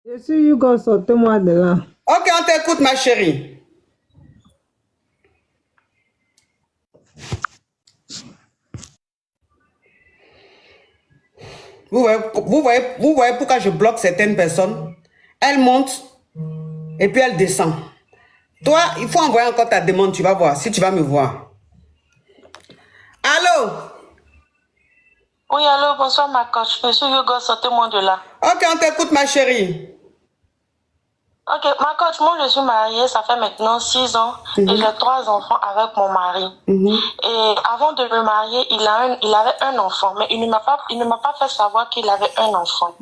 Je suis Hugo, sortez-moi de là. Ok, on t'écoute, ma chérie. Vous voyez pourquoi je bloque certaines personnes. Elles montent et puis elles descendent. Toi, il faut envoyer encore ta demande, tu vas voir, si tu vas me voir. Allô? Oui, allô, bonsoir ma coach. Je suis Hugo, sortez-moi de là. Ok, on t'écoute, ma chérie. Ok, ma coach, moi je suis mariée, ça fait maintenant 6 ans et j'ai 3 enfants avec mon mari. Et avant de me marier, il avait un enfant, mais il ne m'a pas fait savoir qu'il avait un enfant.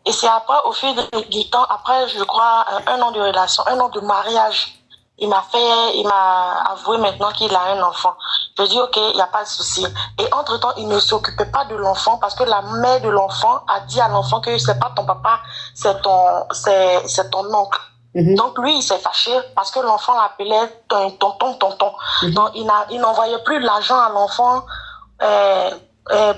Et c'est après, au fil du temps, après, je crois, 1 an de relation, 1 an de mariage, il m'a avoué maintenant qu'il a un enfant. Je dis, ok, il n'y a pas de souci. Et entre-temps, il ne s'occupait pas de l'enfant parce que la mère de l'enfant a dit à l'enfant que c'est pas ton papa, c'est ton oncle. Donc lui, il s'est fâché parce que l'enfant l'appelait tonton. Donc il n'envoyait plus l'argent à l'enfant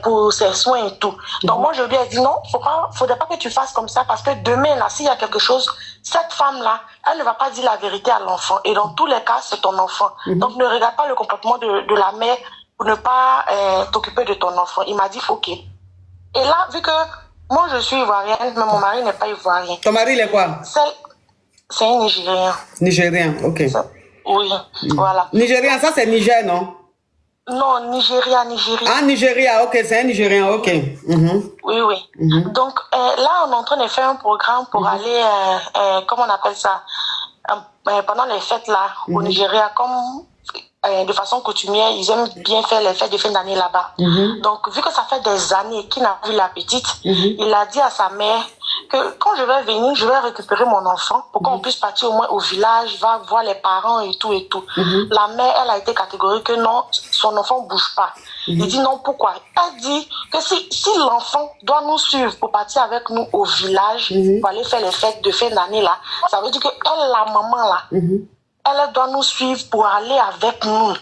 pour ses soins et tout. Donc moi, je lui ai dit non, faudrait pas que tu fasses comme ça parce que demain, là, s'il y a quelque chose, cette femme-là, elle ne va pas dire la vérité à l'enfant. Et dans tous les cas, c'est ton enfant. Donc ne regarde pas le comportement de la mère pour ne pas t'occuper de ton enfant. Il m'a dit ok. Et là, vu que moi, je suis ivoirienne, mais mon mari n'est pas ivoirien. Ton mari, il est quoi? C'est un Nigérien. Nigérien, ok. Oui, voilà. Nigérien, ça c'est Niger, non? Non, Nigeria. Ah, Nigeria, ok, c'est un Nigérien, ok. Oui. Donc là, on est en train de faire un programme pour aller, comment on appelle ça, pendant les fêtes là, au Nigeria, comme de façon coutumière, ils aiment bien faire les fêtes de fin d'année là-bas. Donc, vu que ça fait des années qu'il n'a vu la petite, il a dit à sa mère que quand je vais venir, je vais récupérer mon enfant pour qu'on puisse partir au moins au village, va voir les parents et tout. La mère, elle a été catégorique que non, son enfant ne bouge pas. Il dit non, pourquoi? Elle dit que si l'enfant doit nous suivre pour partir avec nous au village, pour aller faire les fêtes de fin d'année là, ça veut dire que elle, la maman là, elle doit nous suivre pour aller avec nous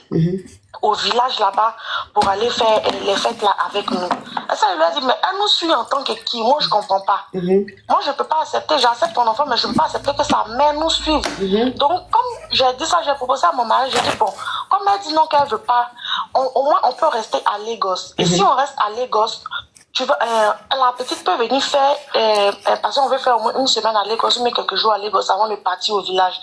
au village là-bas pour aller faire les fêtes là avec nous. Et ça, il lui a dit, mais elle nous suit en tant que qui? Moi, je comprends pas. Moi, je peux pas accepter, j'accepte ton enfant, mais je peux pas accepter que sa mère nous suive. Donc, comme j'ai dit ça, j'ai proposé à mon mari, j'ai dit, bon, comme elle dit non qu'elle veut pas, au moins, on peut rester à Lagos. Et si on reste à Lagos, la petite peut venir faire, parce qu'on veut faire au moins 1 semaine à Lagos, mais quelques jours à Lagos avant de partir au village.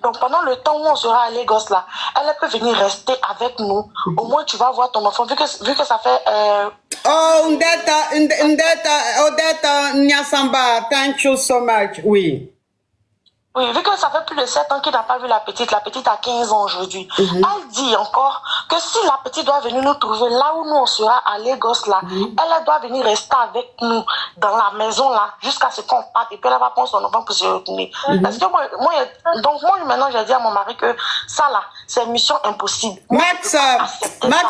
Donc pendant le temps où on sera à Lagos là, elle peut venir rester avec nous. Au moins tu vas voir ton enfant, vu que ça fait... Odetta Nyasamba, thank you so much, oui. Oui, vu que ça fait plus de 7 ans qu'il n'a pas vu la petite a 15 ans aujourd'hui. Elle dit encore que si la petite doit venir nous trouver là où nous on sera à Lagos là, elle doit venir rester avec nous dans la maison là jusqu'à ce qu'on parte et puis elle va prendre son enfant pour se retourner. Parce que moi maintenant j'ai dit à mon mari que ça là, c'est mission impossible. Max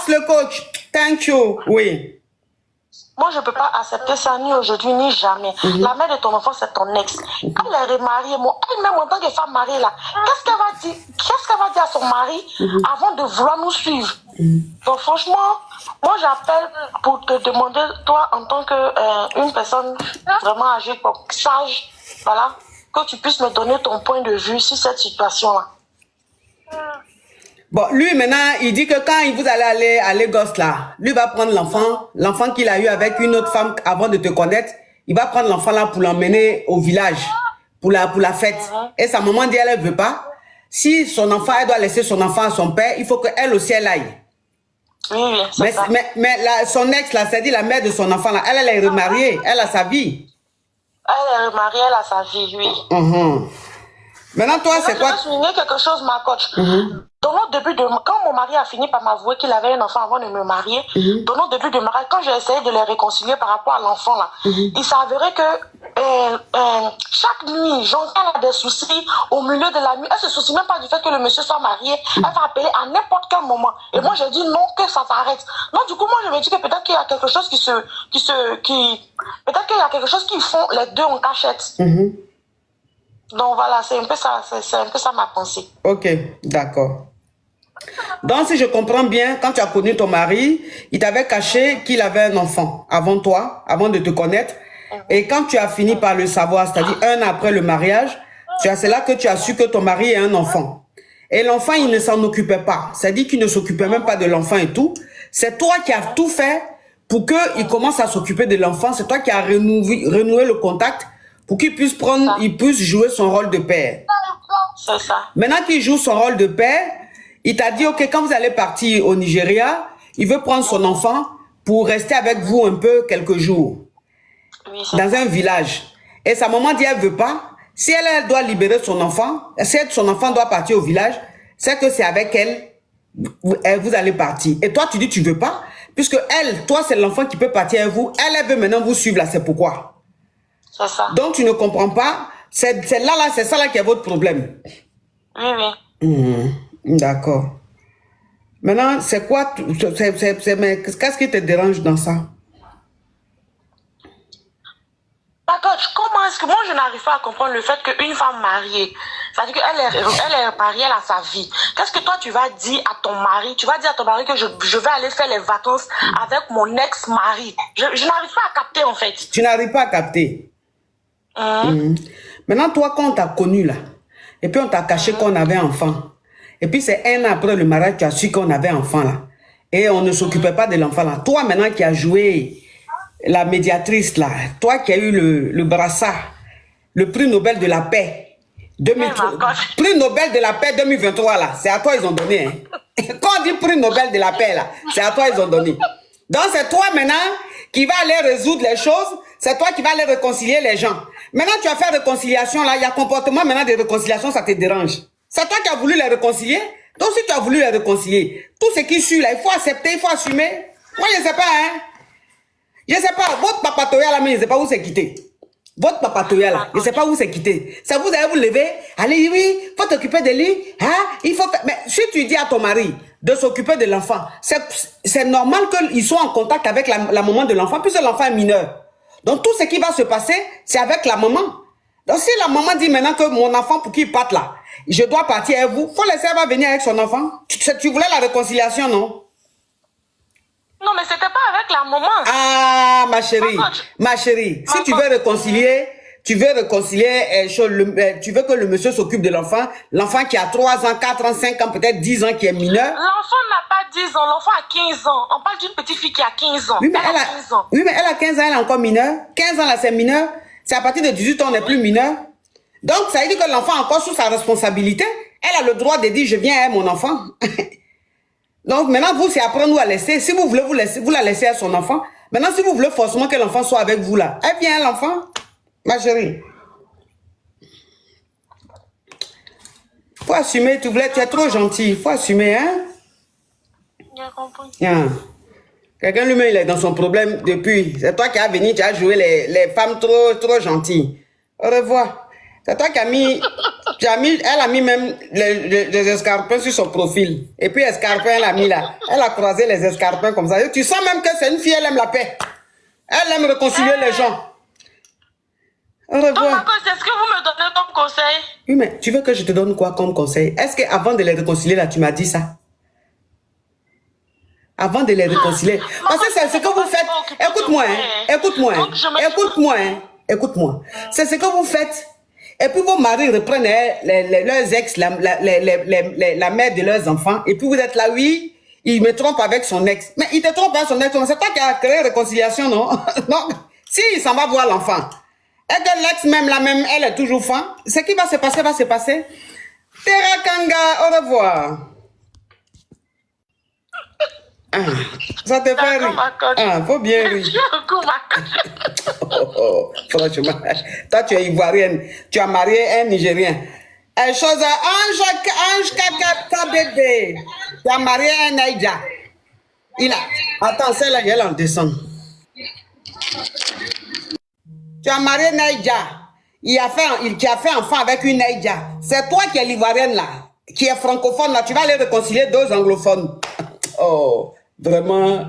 le coach, thank you, oui. Moi, je ne peux pas accepter ça ni aujourd'hui ni jamais. La mère de ton enfant, c'est ton ex. Quand elle est remariée, elle-même en tant que femme mariée, là, qu'est-ce qu'elle va dire à son mari avant de vouloir nous suivre? Donc franchement, moi j'appelle pour te demander, toi, en tant que une personne vraiment âgée, sage, voilà, que tu puisses me donner ton point de vue sur cette situation-là. Bon, lui, maintenant, il dit que quand vous allez aller à Lagos, là, lui va prendre l'enfant qu'il a eu avec une autre femme avant de te connaître, il va prendre l'enfant là pour l'emmener au village, pour la fête. Et sa maman dit, elle ne veut pas. Si son enfant, elle doit laisser son enfant à son père, il faut qu'elle aussi, elle aille. Oui, mais son ex, là, c'est-à-dire la mère de son enfant, là, elle est remariée, elle a sa vie. Elle est remariée, elle a sa vie, oui. Maintenant, toi, c'est quoi? Je vais souligner quelque chose, ma coach. Dans notre début quand mon mari a fini par m'avouer qu'il avait un enfant avant de me marier, dans notre début de mariage, quand j'ai essayé de les réconcilier par rapport à l'enfant là, il s'avérait que chaque nuit, j'entends des soucis au milieu de la nuit. Elle se soucie même pas du fait que le monsieur soit marié. Elle va appeler à n'importe quel moment. Et moi, j'ai dit non, que ça s'arrête. Donc, du coup, moi, je me dis que peut-être qu'il y a quelque chose peut-être qu'il y a quelque chose qu'ils font les deux en cachette. Donc voilà, c'est un peu ça ma pensée. Ok, d'accord. Donc si je comprends bien, quand tu as connu ton mari, il t'avait caché qu'il avait un enfant avant toi, avant de te connaître. Et quand tu as fini par le savoir, c'est-à-dire 1 an après le mariage, c'est là que tu as su que ton mari a un enfant. Et l'enfant, il ne s'en occupait pas. C'est-à-dire qu'il ne s'occupait même pas de l'enfant et tout. C'est toi qui as tout fait pour qu'il commence à s'occuper de l'enfant. C'est toi qui as renoué le contact pour qu'il puisse jouer son rôle de père. C'est ça. Maintenant qu'il joue son rôle de père, il t'a dit, OK, quand vous allez partir au Nigeria, il veut prendre son enfant pour rester avec vous un peu quelques jours. Oui, dans un village. Et sa maman dit, elle veut pas. Si elle doit libérer son enfant, si son enfant doit partir au village, c'est que c'est avec elle, vous allez partir. Et toi, tu dis, tu veux pas, puisque elle, toi, c'est l'enfant qui peut partir avec vous. Elle veut maintenant vous suivre là, c'est pourquoi. C'est ça. Donc, tu ne comprends pas. C'est ça là qui est votre problème. Oui, oui. D'accord. Maintenant, c'est quoi, qu'est-ce qui te dérange dans ça? Coach, comment est-ce que moi je n'arrive pas à comprendre le fait qu'une femme mariée, c'est-à-dire qu'elle est mariée, elle a sa vie. Qu'est-ce que toi tu vas dire à ton mari? Tu vas dire à ton mari que je vais aller faire les vacances avec mon ex-mari. Je n'arrive pas à capter en fait. Tu n'arrives pas à capter. Maintenant, toi, quand on t'a connu là, et puis on t'a caché qu'on avait enfant, et puis c'est 1 an après le mariage, tu as su qu'on avait enfant là, et on ne s'occupait pas de l'enfant là. Toi maintenant qui as joué la médiatrice là, toi qui as eu le brassard, le prix Nobel de la paix, prix Nobel de la paix 2023 là, c'est à toi ils ont donné. Hein. Quand on dit prix Nobel de la paix là, c'est à toi ils ont donné. Donc c'est toi maintenant qui va aller résoudre les choses, c'est toi qui va aller réconcilier les gens. Maintenant tu as fait réconciliation là, il y a comportement maintenant de réconciliation, ça te dérange. C'est toi qui as voulu les réconcilier. Donc si tu as voulu les réconcilier, tout ce qui suit là, il faut accepter, il faut assumer. Moi je sais pas hein. Je sais pas, votre papatoya là, mais je sais pas où c'est quitté. Votre papatoya là, je sais pas où c'est quitté. Ça vous allez vous lever, allez, oui, faut t'occuper de lui, hein, il faut faire. Mais si tu dis à ton mari de s'occuper de l'enfant, c'est normal qu'ils soient en contact avec la maman de l'enfant, puisque l'enfant est mineur. Donc tout ce qui va se passer, c'est avec la maman. Donc si la maman dit maintenant que mon enfant, pour qu'il parte là, je dois partir avec vous, faut laisser elle va venir avec son enfant. Tu voulais la réconciliation, non? Non, mais c'était pas avec la maman. Ah, ma chérie, si tu veux réconcilier, tu veux que le monsieur s'occupe de l'enfant, l'enfant qui a 3 ans, 4 ans, 5 ans, peut-être 10 ans, qui est mineur. L'enfant n'a pas 10 ans, l'enfant a 15 ans. On parle d'une petite fille qui a 15 ans. Oui, mais elle a 15 ans. Oui, mais elle a 15 ans, elle est encore mineure. 15 ans, là, c'est mineur. C'est à partir de 18 ans, on n'est plus mineur. Donc, ça veut dire que l'enfant est encore sous sa responsabilité. Elle a le droit de dire, je viens à mon enfant. Donc maintenant, vous, c'est après nous à laisser. Si vous voulez vous la laisser à son enfant. Maintenant, si vous voulez forcément que l'enfant soit avec vous là, elle vient l'enfant, ma chérie. Faut assumer, tu es trop gentil. Faut assumer, hein. J'ai compris. Yeah. Quelqu'un lui-même, il est dans son problème depuis. C'est toi qui as venu, tu as joué les femmes trop gentilles. Au revoir. C'est toi qui as mis, elle a mis même les escarpins sur son profil. Et puis escarpins, elle a mis là. Elle a croisé les escarpins comme ça. Et tu sens même que c'est une fille, elle aime la paix. Elle aime réconcilier les gens. Au revoir. Donc, est-ce que vous me donnez comme conseil? Oui, mais tu veux que je te donne quoi comme conseil? Est-ce qu'avant de les réconcilier là, tu m'as dit ça? Avant de les réconcilier. Parce que c'est ce que vous faites. Écoute-moi, hein. Écoute-moi. C'est ce que vous faites. Et puis vos maris reprennent leurs ex, la mère de leurs enfants. Et puis vous êtes là, oui, il me trompe avec son ex. Mais il te trompe avec son ex. C'est toi qui as créé réconciliation, non? Non. Si il s'en va voir l'enfant. Et que l'ex même, elle est toujours fan. Ce qui va se passer, va se passer. Terra Kanga, au revoir. Ah, ça te fait rire. Ah, faut bien rire. Franchement, toi tu es ivoirienne, tu as marié un Nigérien. Chose Ange Kaka bébé, tu as marié un Naïdja. Attends, celle-là, elle en descend. Tu as marié Naïdja. Qui a fait enfant avec une Naïdja. C'est toi qui es l'ivoirienne là, qui est francophone là. Tu vas aller réconcilier 2 anglophones. Oh, vraiment.